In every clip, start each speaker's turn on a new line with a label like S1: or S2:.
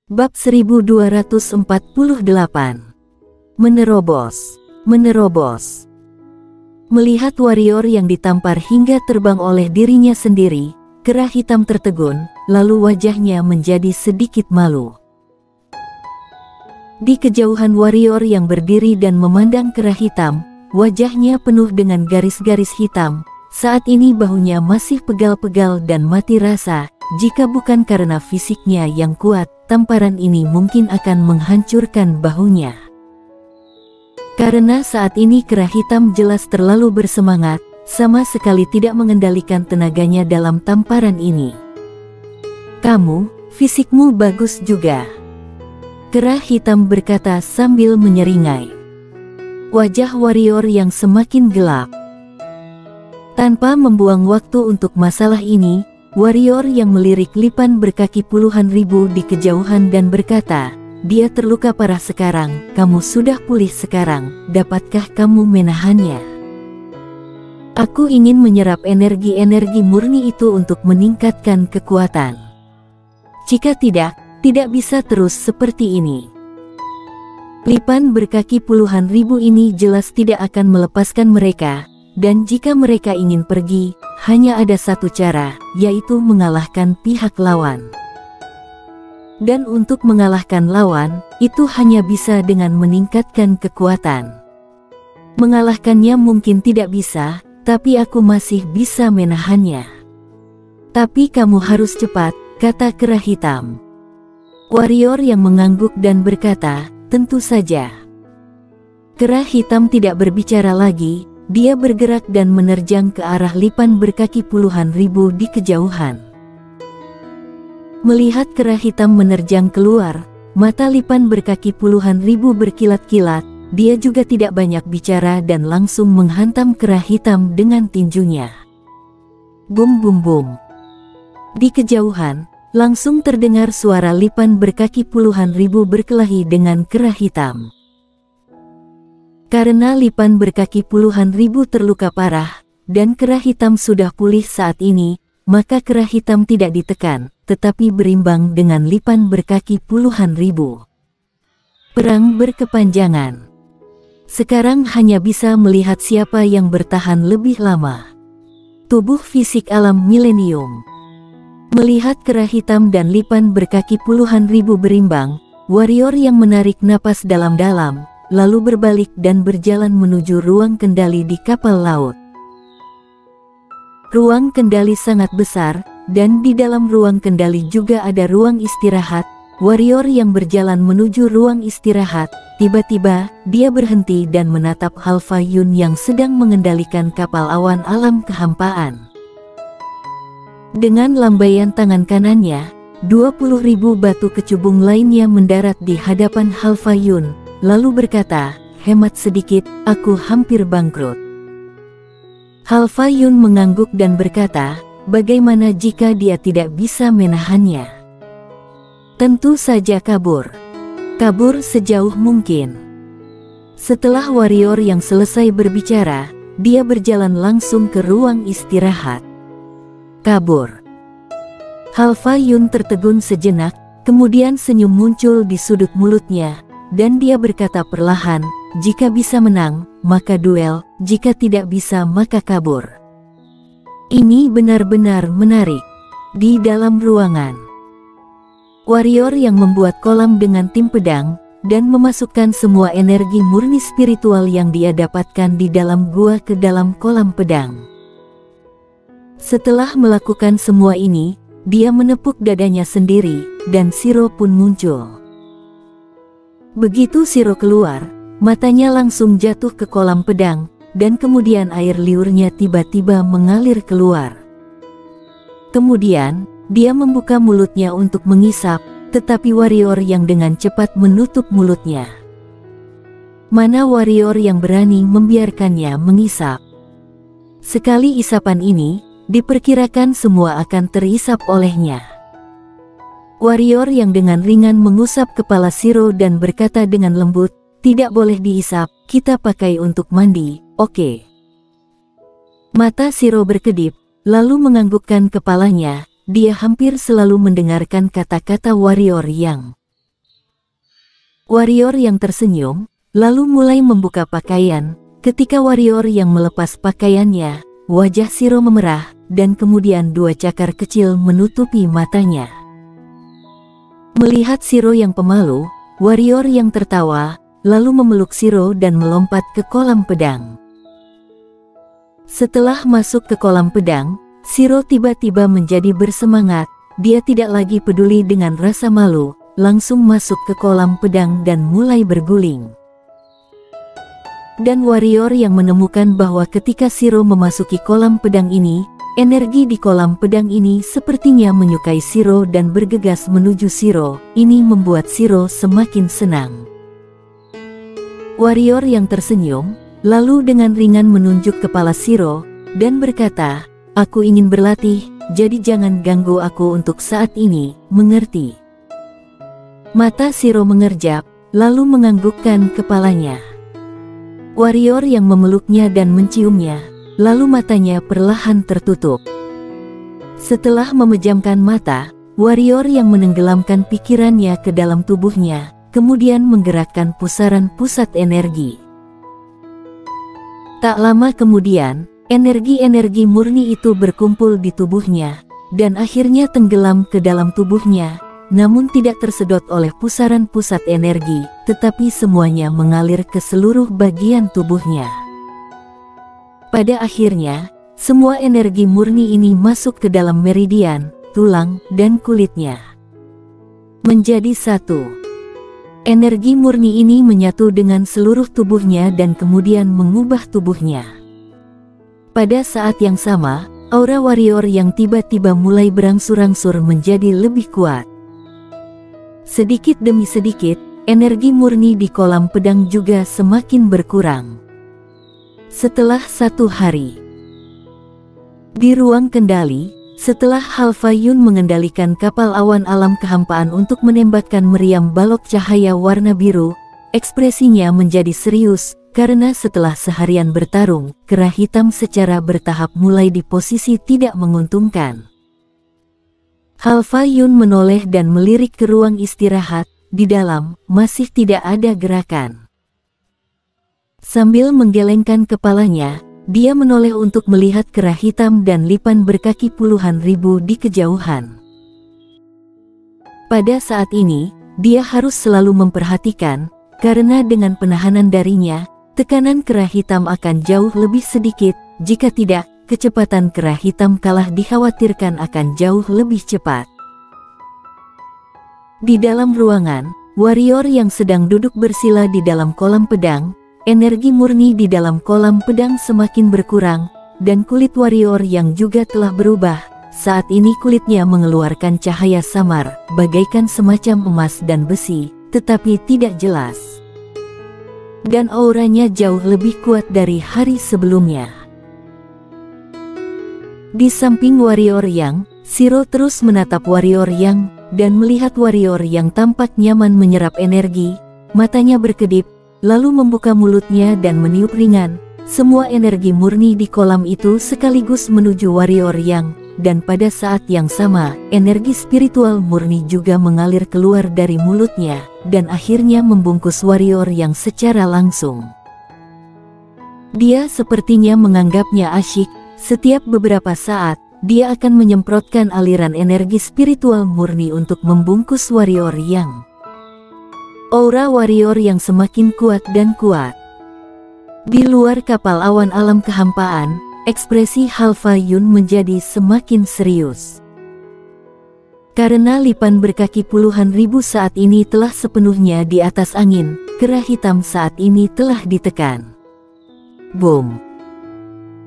S1: Bab 1248. Menerobos. Melihat warrior yang ditampar hingga terbang oleh dirinya sendiri, Kera Hitam tertegun, lalu wajahnya menjadi sedikit malu. Di kejauhan warrior yang berdiri dan memandang Kera Hitam, wajahnya penuh dengan garis-garis hitam. Saat ini bahunya masih pegal-pegal dan mati rasa. Jika bukan karena fisiknya yang kuat, tamparan ini mungkin akan menghancurkan bahunya. Karena saat ini Kera Hitam jelas terlalu bersemangat, sama sekali tidak mengendalikan tenaganya dalam tamparan ini. "Kamu, fisikmu bagus juga," Kera Hitam berkata sambil menyeringai. Wajah warrior yang semakin gelap. Tanpa membuang waktu untuk masalah ini, warrior yang melirik Lipan berkaki puluhan ribu di kejauhan dan berkata, "Dia terluka parah sekarang, kamu sudah pulih sekarang, dapatkah kamu menahannya? Aku ingin menyerap energi-energi murni itu untuk meningkatkan kekuatan. Jika tidak bisa terus seperti ini." Lipan berkaki puluhan ribu ini jelas tidak akan melepaskan mereka, dan jika mereka ingin pergi, hanya ada satu cara, yaitu mengalahkan pihak lawan. Dan untuk mengalahkan lawan, itu hanya bisa dengan meningkatkan kekuatan. Mengalahkannya mungkin tidak bisa, tapi aku masih bisa menahannya. "Tapi kamu harus cepat," kata Kera Hitam. Warrior yang mengangguk dan berkata, "Tentu saja." Kera Hitam tidak berbicara lagi. Dia bergerak dan menerjang ke arah Lipan berkaki puluhan ribu di kejauhan. Melihat Kera Hitam menerjang keluar, mata Lipan berkaki puluhan ribu berkilat-kilat. Dia juga tidak banyak bicara dan langsung menghantam Kera Hitam dengan tinjunya. Bum bum bum. Di kejauhan, langsung terdengar suara Lipan berkaki puluhan ribu berkelahi dengan Kera Hitam. Karena Lipan berkaki puluhan ribu terluka parah, dan Kera Hitam sudah pulih saat ini, maka Kera Hitam tidak ditekan, tetapi berimbang dengan Lipan berkaki puluhan ribu. Perang berkepanjangan. Sekarang hanya bisa melihat siapa yang bertahan lebih lama. Tubuh fisik alam milenium. Melihat Kera Hitam dan Lipan berkaki puluhan ribu berimbang, warrior yang menarik napas dalam-dalam, lalu berbalik dan berjalan menuju ruang kendali di kapal laut. Ruang kendali sangat besar, dan di dalam ruang kendali juga ada ruang istirahat. Warrior yang berjalan menuju ruang istirahat, tiba-tiba dia berhenti dan menatap Halfa Yun yang sedang mengendalikan kapal awan alam kehampaan. Dengan lambaian tangan kanannya, 20.000 batu kecubung lainnya mendarat di hadapan Halfa Yun, lalu berkata, "Hemat sedikit, aku hampir bangkrut." Halfa Yun mengangguk dan berkata, "Bagaimana jika dia tidak bisa menahannya?" "Tentu saja kabur. Kabur sejauh mungkin." Setelah warrior yang selesai berbicara, dia berjalan langsung ke ruang istirahat. Kabur. Halfa Yun tertegun sejenak, kemudian senyum muncul di sudut mulutnya. Dan dia berkata perlahan, "Jika bisa menang, maka duel, jika tidak bisa maka kabur." Ini benar-benar menarik. Di dalam ruangan, warrior yang membuat kolam dengan tim pedang, dan memasukkan semua energi murni spiritual yang dia dapatkan di dalam gua ke dalam kolam pedang. Setelah melakukan semua ini, dia menepuk dadanya sendiri, dan Shiro pun muncul. Begitu Shiro keluar, matanya langsung jatuh ke kolam pedang, dan kemudian air liurnya tiba-tiba mengalir keluar. Kemudian, dia membuka mulutnya untuk mengisap, tetapi warrior yang dengan cepat menutup mulutnya. Mana warrior yang berani membiarkannya mengisap? Sekali isapan ini, diperkirakan semua akan terisap olehnya. Warrior yang dengan ringan mengusap kepala Shiro dan berkata dengan lembut, "Tidak boleh diisap, kita pakai untuk mandi, oke?" Mata Shiro berkedip, lalu menganggukkan kepalanya. Dia hampir selalu mendengarkan kata-kata warrior yang Warrior yang tersenyum, lalu mulai membuka pakaian. Ketika warrior yang melepas pakaiannya, wajah Shiro memerah, dan kemudian dua cakar kecil menutupi matanya. Melihat Shiro yang pemalu, warrior yang tertawa, lalu memeluk Shiro dan melompat ke kolam pedang. Setelah masuk ke kolam pedang, Shiro tiba-tiba menjadi bersemangat. Dia tidak lagi peduli dengan rasa malu, langsung masuk ke kolam pedang dan mulai berguling. Dan warrior yang menemukan bahwa ketika Shiro memasuki kolam pedang ini, energi di kolam pedang ini sepertinya menyukai Shiro dan bergegas menuju Shiro. Ini membuat Shiro semakin senang. Warrior yang tersenyum, lalu dengan ringan menunjuk kepala Shiro, dan berkata, "Aku ingin berlatih, jadi jangan ganggu aku untuk saat ini, mengerti?" Mata Shiro mengerjap, lalu menganggukkan kepalanya. Warrior yang memeluknya dan menciumnya, lalu matanya perlahan tertutup. Setelah memejamkan mata, warrior yang menenggelamkan pikirannya ke dalam tubuhnya, kemudian menggerakkan pusaran pusat energi. Tak lama kemudian, energi-energi murni itu berkumpul di tubuhnya, dan akhirnya tenggelam ke dalam tubuhnya, namun tidak tersedot oleh pusaran pusat energi, tetapi semuanya mengalir ke seluruh bagian tubuhnya. Pada akhirnya, semua energi murni ini masuk ke dalam meridian, tulang, dan kulitnya. Menjadi satu. Energi murni ini menyatu dengan seluruh tubuhnya dan kemudian mengubah tubuhnya. Pada saat yang sama, aura warrior yang tiba-tiba mulai berangsur-angsur menjadi lebih kuat. Sedikit demi sedikit, energi murni di kolam pedang juga semakin berkurang. Setelah 1 hari, di ruang kendali, setelah Halfa Yun mengendalikan kapal awan alam kehampaan untuk menembakkan meriam balok cahaya warna biru, ekspresinya menjadi serius, karena setelah seharian bertarung, kera hitam secara bertahap mulai di posisi tidak menguntungkan. Halfa Yun menoleh dan melirik ke ruang istirahat. Di dalam, masih tidak ada gerakan. Sambil menggelengkan kepalanya, dia menoleh untuk melihat kera hitam dan lipan berkaki puluhan ribu di kejauhan. Pada saat ini, dia harus selalu memperhatikan, karena dengan penahanan darinya, tekanan kera hitam akan jauh lebih sedikit. Jika tidak, kecepatan kera hitam kalah dikhawatirkan akan jauh lebih cepat. Di dalam ruangan, warrior yang sedang duduk bersila di dalam kolam pedang, energi murni di dalam kolam pedang semakin berkurang, dan kulit warrior yang juga telah berubah. Saat ini kulitnya mengeluarkan cahaya samar, bagaikan semacam emas dan besi, tetapi tidak jelas. Dan auranya jauh lebih kuat dari hari sebelumnya. Di samping warrior yang, Shiro terus menatap warrior yang, dan melihat warrior yang tampak nyaman menyerap energi. Matanya berkedip, lalu membuka mulutnya dan meniup ringan. Semua energi murni di kolam itu sekaligus menuju warrior yang, dan pada saat yang sama, energi spiritual murni juga mengalir keluar dari mulutnya, dan akhirnya membungkus warrior yang secara langsung. Dia sepertinya menganggapnya asyik. Setiap beberapa saat, dia akan menyemprotkan aliran energi spiritual murni untuk membungkus warrior yang. Aura warrior yang semakin kuat dan kuat. Di luar kapal awan alam kehampaan, ekspresi Halfa Yun menjadi semakin serius. Karena lipan berkaki puluhan ribu saat ini telah sepenuhnya di atas angin, kera hitam saat ini telah ditekan. Boom!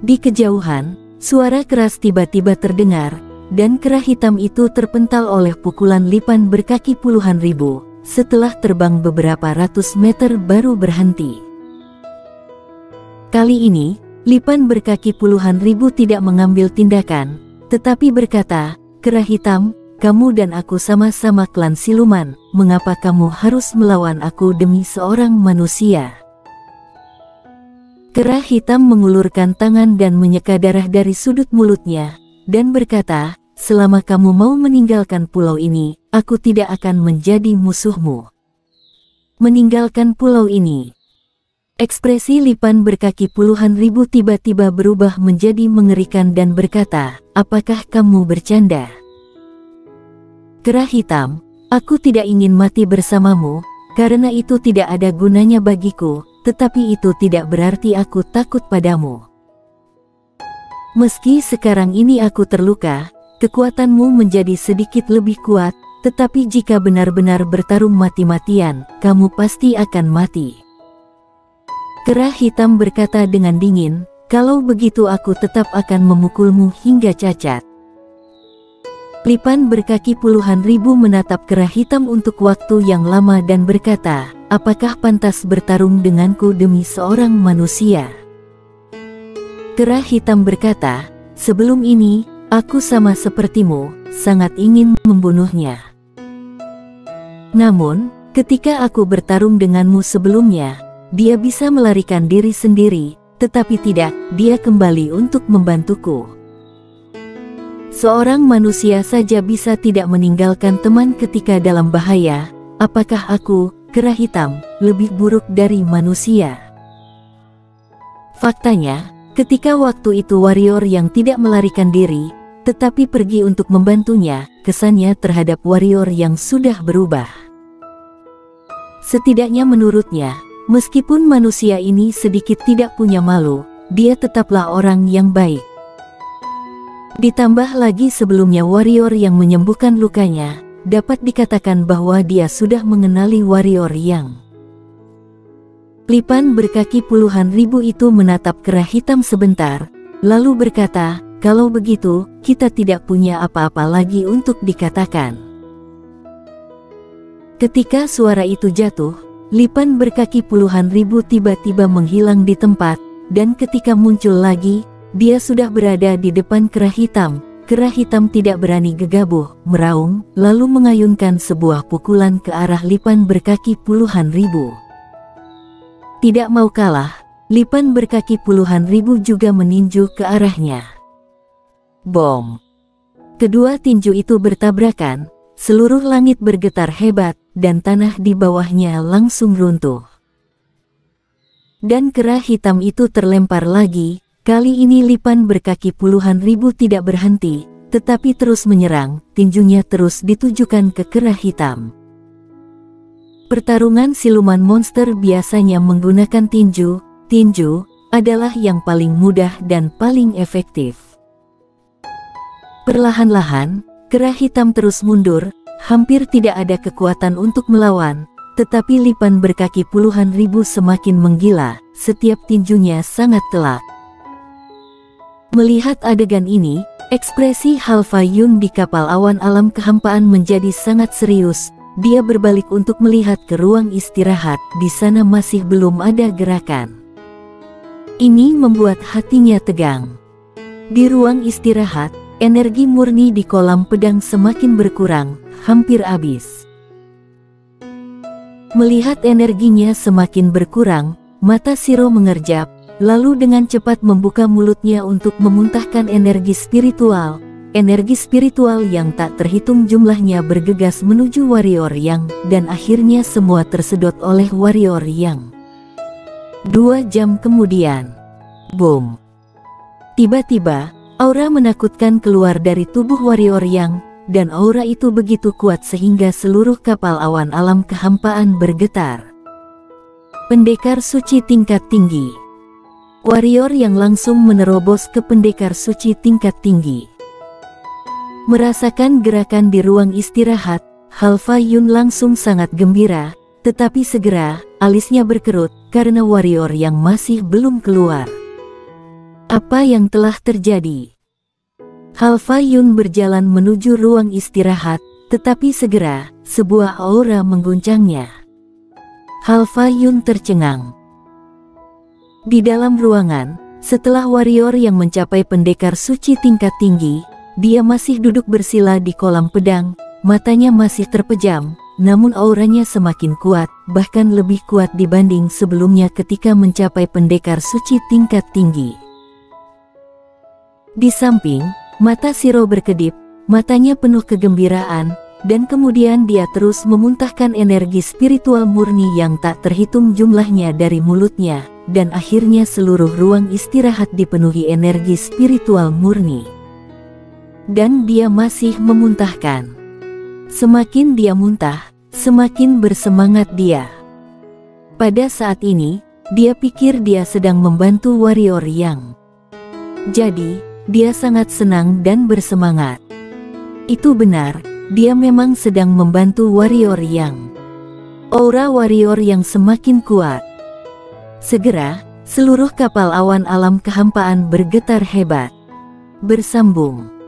S1: Di kejauhan, suara keras tiba-tiba terdengar, dan kera hitam itu terpental oleh pukulan lipan berkaki puluhan ribu. Setelah terbang beberapa ratus meter baru berhenti. Kali ini, lipan berkaki puluhan ribu tidak mengambil tindakan, tetapi berkata, "Kera hitam, kamu dan aku sama-sama klan siluman, mengapa kamu harus melawan aku demi seorang manusia?" Kera hitam mengulurkan tangan dan menyeka darah dari sudut mulutnya, dan berkata, "Selama kamu mau meninggalkan pulau ini, aku tidak akan menjadi musuhmu." meninggalkan pulau ini. Ekspresi Lipan berkaki puluhan ribu tiba-tiba berubah menjadi mengerikan dan berkata, apakah kamu bercanda? Kera hitam, aku tidak ingin mati bersamamu, karena itu tidak ada gunanya bagiku, tetapi itu tidak berarti aku takut padamu. Meski sekarang ini aku terluka, kekuatanmu menjadi sedikit lebih kuat, tetapi jika benar-benar bertarung mati-matian, kamu pasti akan mati. Kera hitam berkata dengan dingin, kalau begitu aku tetap akan memukulmu hingga cacat. Lipan berkaki puluhan ribu menatap kera hitam untuk waktu yang lama dan berkata, apakah pantas bertarung denganku demi seorang manusia? Kera hitam berkata, sebelum ini, aku sama sepertimu, sangat ingin membunuhnya. Namun, ketika aku bertarung denganmu sebelumnya, dia bisa melarikan diri sendiri, tetapi tidak, dia kembali untuk membantuku. Seorang manusia saja bisa tidak meninggalkan teman ketika dalam bahaya, apakah aku, kera hitam, lebih buruk dari manusia? Faktanya, ketika waktu itu warrior yang tidak melarikan diri, tetapi pergi untuk membantunya, kesannya terhadap warrior yang sudah berubah. Setidaknya menurutnya, meskipun manusia ini sedikit tidak punya malu, dia tetaplah orang yang baik. Ditambah lagi sebelumnya warrior yang menyembuhkan lukanya, dapat dikatakan bahwa dia sudah mengenali warrior yang. Lipan berkaki puluhan ribu itu menatap kera hitam sebentar, lalu berkata, kalau begitu, kita tidak punya apa-apa lagi untuk dikatakan. Ketika suara itu jatuh, Lipan berkaki puluhan ribu tiba-tiba menghilang di tempat, dan ketika muncul lagi, dia sudah berada di depan kera hitam. Kera hitam tidak berani gegabah, meraung, lalu mengayunkan sebuah pukulan ke arah Lipan berkaki puluhan ribu. Tidak mau kalah, Lipan berkaki puluhan ribu juga meninju ke arahnya. Bom! Kedua tinju itu bertabrakan, seluruh langit bergetar hebat, dan tanah di bawahnya langsung runtuh. Dan kera hitam itu terlempar lagi, kali ini Lipan berkaki puluhan ribu tidak berhenti, tetapi terus menyerang, tinjunya terus ditujukan ke kera hitam. Pertarungan siluman monster biasanya menggunakan tinju, tinju adalah yang paling mudah dan paling efektif. Perlahan-lahan, kera hitam terus mundur, hampir tidak ada kekuatan untuk melawan, tetapi Lipan berkaki puluhan ribu semakin menggila, setiap tinjunya sangat telak. Melihat adegan ini, ekspresi Halfa Yun di kapal awan alam kehampaan menjadi sangat serius. Dia berbalik untuk melihat ke ruang istirahat, di sana masih belum ada gerakan. Ini membuat hatinya tegang. Di ruang istirahat, energi murni di kolam pedang semakin berkurang, hampir habis. Melihat energinya semakin berkurang, mata Shiro mengerjap, lalu dengan cepat membuka mulutnya untuk memuntahkan energi spiritual. Energi spiritual yang tak terhitung jumlahnya bergegas menuju warrior yang, dan akhirnya semua tersedot oleh warrior yang. 2 jam kemudian, boom! Tiba-tiba, aura menakutkan keluar dari tubuh warrior yang, dan aura itu begitu kuat sehingga seluruh kapal awan alam kehampaan bergetar. Pendekar suci tingkat tinggi. Warrior yang langsung menerobos ke pendekar suci tingkat tinggi. Merasakan gerakan di ruang istirahat, Halfa Yun langsung sangat gembira, tetapi segera, alisnya berkerut, karena warrior yang masih belum keluar. Apa yang telah terjadi? Halfa Yun berjalan menuju ruang istirahat, tetapi segera, sebuah aura mengguncangnya. Halfa Yun tercengang. Di dalam ruangan, setelah warrior yang mencapai pendekar suci tingkat tinggi, dia masih duduk bersila di kolam pedang, matanya masih terpejam, namun auranya semakin kuat, bahkan lebih kuat dibanding sebelumnya ketika mencapai pendekar suci tingkat tinggi. Di samping, mata Shiro berkedip, matanya penuh kegembiraan, dan kemudian dia terus memuntahkan energi spiritual murni yang tak terhitung jumlahnya dari mulutnya, dan akhirnya seluruh ruang istirahat dipenuhi energi spiritual murni. Dan dia masih memuntahkan. Semakin dia muntah, semakin bersemangat dia. Pada saat ini, dia pikir dia sedang membantu warrior yang. Jadi, dia sangat senang dan bersemangat. Itu benar, dia memang sedang membantu warrior yang. Aura warrior yang semakin kuat. Segera, seluruh kapal awan alam kehampaan bergetar hebat. Bersambung.